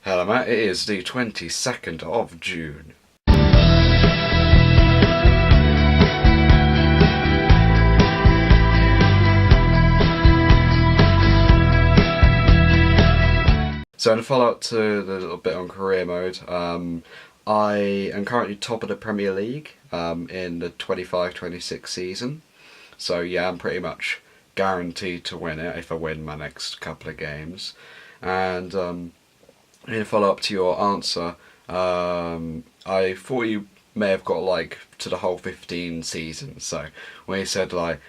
Hello Matt, it is the 22nd of June. So in a follow-up to the little bit on career mode, I am currently top of the Premier League in the 25-26 season. So yeah, I'm pretty much guaranteed to win it if I win my next couple of games. And in a follow-up to your answer, I thought you may have got like to the whole 15 seasons. So when you said like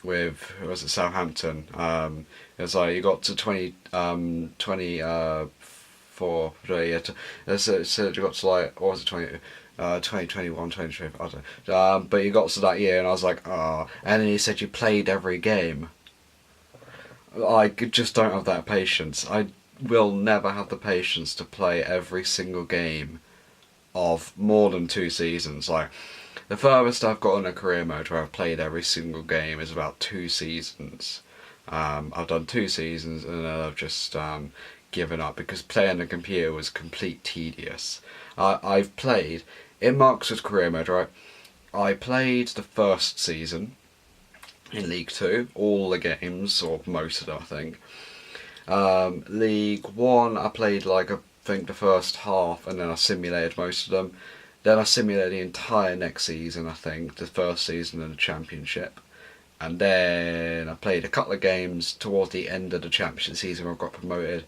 with was it Southampton, it was like you got to 24. Yeah, so you got to like, what was it, 2021, 2020, I don't know. But you got to that year, and I was like, ah. Oh. And then you said you played every game. I just don't have that patience. I will never have the patience to play every single game of more than 2 seasons. Like, the furthest I've got in a career mode where I've played every single game is about 2 seasons. I've done 2 seasons and then I've just given up because playing the computer was complete tedious. I've played, in Marcus's career mode, right, I played the first season in League 2, all the games, or most of them I think. League 1 I played like I think the first half and then I simulated most of them. Then I simulated the entire next season, I think, the first season of the Championship. And then I played a couple of games towards the end of the Championship season where I got promoted.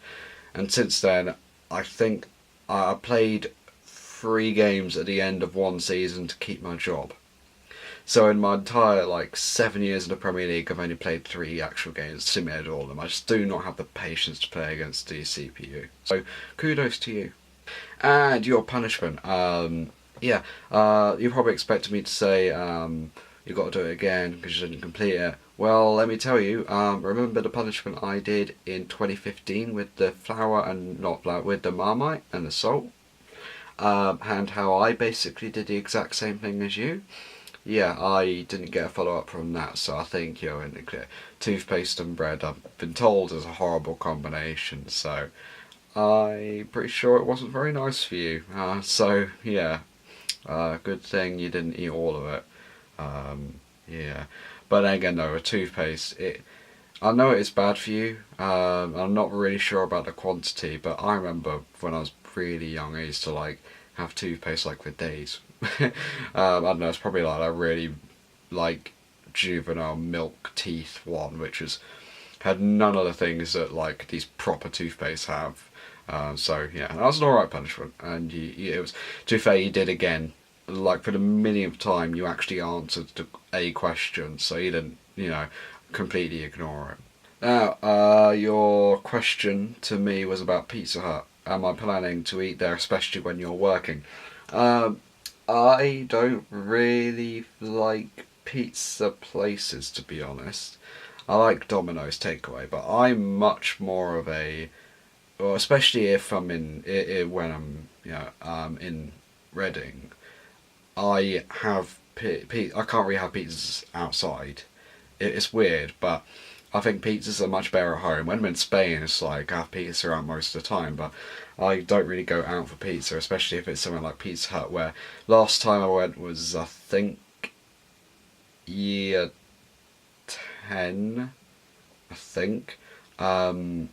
And since then, I think I played 3 games at the end of 1 season to keep my job. So in my entire 7 years in the Premier League, I've only played 3 actual games, simulated all of them. I just do not have the patience to play against the CPU. So kudos to you. And your punishment. You probably expected me to say you've got to do it again because you didn't complete it. Well, let me tell you, remember the punishment I did in 2015 with the flour and with the Marmite and the salt? And how I basically did the exact same thing as you? Yeah, I didn't get a follow-up from that, so I think you're in the clear. Toothpaste and bread, I've been told, is a horrible combination, so I'm pretty sure it wasn't very nice for you. So, yeah, good thing you didn't eat all of it. Yeah, but again though, a toothpaste, I know it's bad for you. I'm not really sure about the quantity, but I remember when I was really young, I used to have toothpaste for days. I don't know, it's probably like a really juvenile milk teeth one, which had none of the things that these proper toothpastes have. So yeah, that was an alright punishment, and it was, to be fair, you did again. For the millionth time, you actually answered a question, so you didn't, completely ignore it. Now, your question to me was about Pizza Hut. Am I planning to eat there, especially when you're working? I don't really like pizza places, to be honest. I like Domino's takeaway, but I'm much more of a, well, especially if I'm when I'm in Reading. I can't really have pizzas outside. It's weird, but I think pizzas are much better at home. When I'm in Spain, it's I have pizza out most of the time, but I don't really go out for pizza, especially if it's somewhere like Pizza Hut, where last time I went was, I think, year 10, I think. And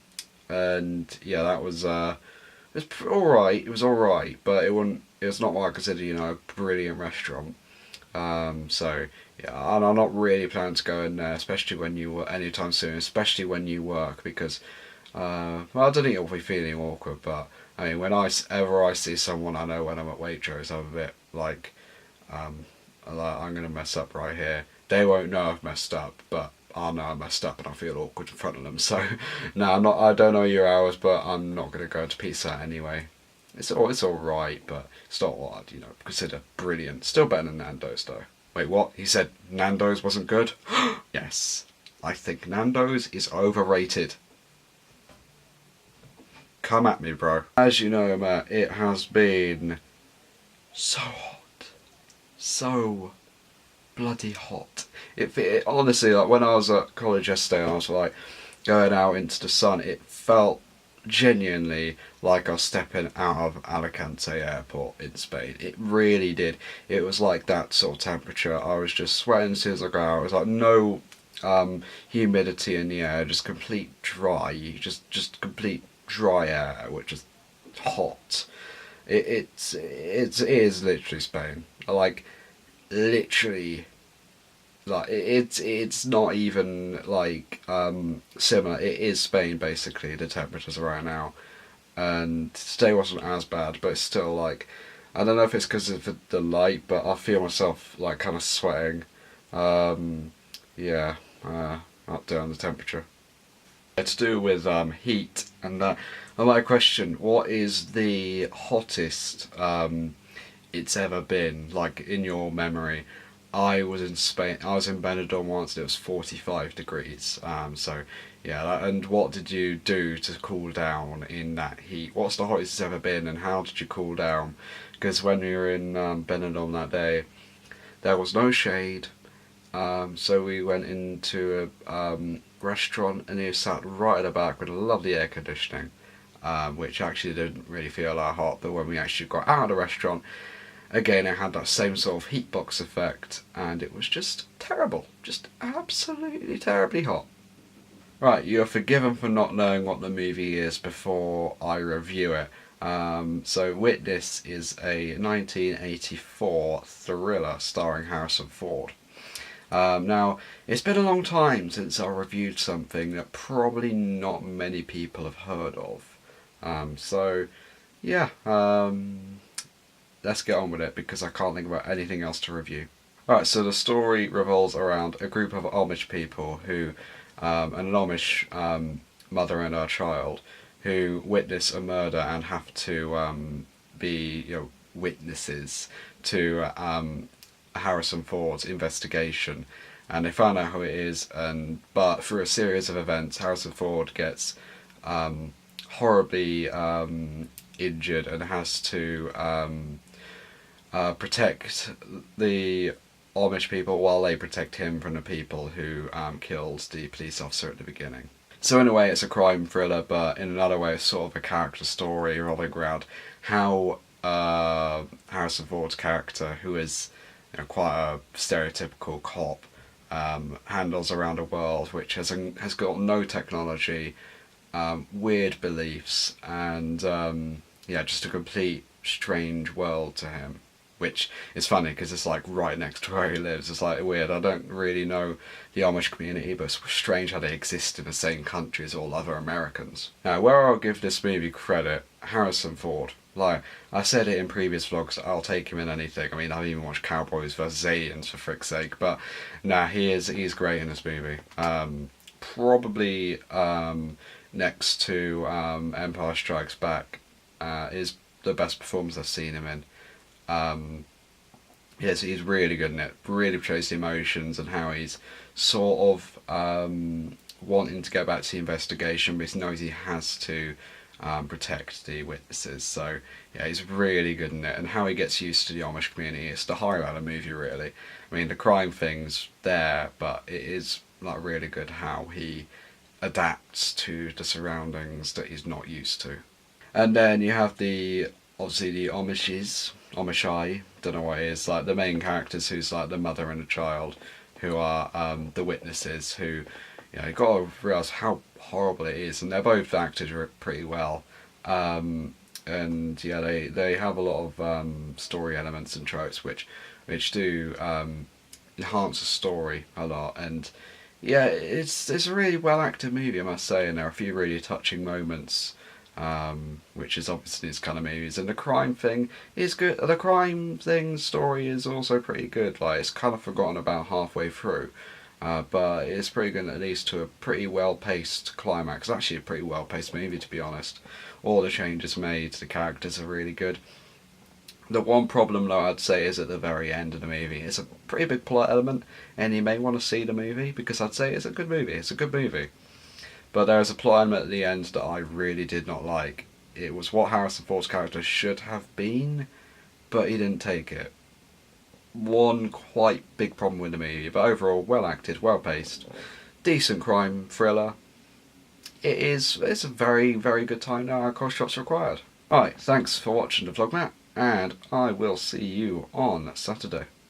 yeah, that was, it was alright, but it's not what I consider, a brilliant restaurant. So yeah, and I'm not really planning to go in there, especially anytime soon, especially when you work, because well, I don't think it'll be feeling awkward, but I mean, whenever I see someone I know when I'm at Waitrose, I'm a bit I'm gonna mess up right here. They won't know I've messed up, but I know I messed up and I feel awkward in front of them. So no, I don't know your hours, but I'm not gonna go to Pizza Hut anyway. It's alright, but it's not what I'd consider brilliant. Still better than Nando's though. Wait, what? He said Nando's wasn't good? Yes, I think Nando's is overrated. Come at me, bro. As you know, Matt, it has been so hot. So bloody hot. It honestly, when I was at college yesterday and I was going out into the sun, it felt genuinely like I was stepping out of Alicante airport in Spain. It really did. It was like that sort of temperature. I was just sweating as soon as I got out. It was like no humidity in the air, just complete dry, just complete dry air, which is hot. It is literally Spain. Like literally, like it's not even like similar. It is Spain basically. The temperatures right now, and today wasn't as bad, but it's still like I don't know if it's because of the light, but I feel myself like kind of sweating. Yeah, up down the temperature. To do with heat and that. I might question, what is the hottest it's ever been, like in your memory? I was in Spain. I was in Benidorm once. And it was 45 degrees. So yeah. And what did you do to cool down in that heat? What's the hottest it's ever been, and how did you cool down? Because when we were in Benidorm that day, there was no shade. So we went into a restaurant, and it sat right at the back with lovely air conditioning, which actually didn't really feel that hot. But when we actually got out of the restaurant, again, it had that same sort of heat box effect, and it was just terrible, just absolutely terribly hot. Right, you're forgiven for not knowing what the movie is before I review it. So Witness is a 1984 thriller starring Harrison Ford. Now, it's been a long time since I reviewed something that probably not many people have heard of. So, yeah, let's get on with it because I can't think about anything else to review. Alright, so the story revolves around a group of Amish people who, and an Amish mother and her child, who witness a murder and have to be, witnesses to Harrison Ford's investigation, and they find out who it is, but through a series of events, Harrison Ford gets horribly injured and has to protect the Amish people while they protect him from the people who killed the police officer at the beginning. So in a way it's a crime thriller, but in another way it's sort of a character story revolving around how Harrison Ford's character, who is quite a stereotypical cop, handles around a world which has got no technology, weird beliefs, and just a complete strange world to him. Which is funny because it's like right next to where he lives. It's like weird. I don't really know the Amish community, but it's strange how they exist in the same country as all other Americans. Now, where I'll give this movie credit, Harrison Ford. Like, I said it in previous vlogs, I'll take him in anything. I mean, I've even watched Cowboys vs Aliens for frick's sake, but he's great in this movie. Probably next to Empire Strikes Back is the best performance I've seen him in. So he's really good in it. Really portrays the emotions and how he's sort of wanting to go back to the investigation, but he knows he has to protect the witnesses. So yeah, he's really good in it, and how he gets used to the Amish community. It's the highlight of the movie, really. I mean, the crime thing's there, but it is like really good how he adapts to the surroundings that he's not used to. And then you have obviously the Amishai, don't know what it is, like the main characters, who's like the mother and the child, who are the witnesses, who, you got to realise how horrible it is, and they're both acted pretty well. And yeah, they have a lot of story elements and tropes which do enhance the story a lot, and yeah, it's a really well acted movie, I must say, and there are a few really touching moments. Which is obviously his kind of movies, and the crime thing is good. The crime thing story is also pretty good. Like, it's kind of forgotten about halfway through, but it's pretty good, at least to a pretty well paced climax. It's actually a pretty well paced movie, to be honest. All the changes made, the characters are really good. The one problem, though, I'd say is at the very end of the movie. It's a pretty big plot element, and you may want to see the movie, because I'd say it's a good movie. It's a good movie. But there is a plot element at the end that I really did not like. It was what Harrison Ford's character should have been, but he didn't take it. One quite big problem with the movie, but overall well acted, well paced, decent crime thriller. it's a very, very good time now. Alcohol shots required. Alright, thanks for watching the vlog, Matt, and I will see you on Saturday.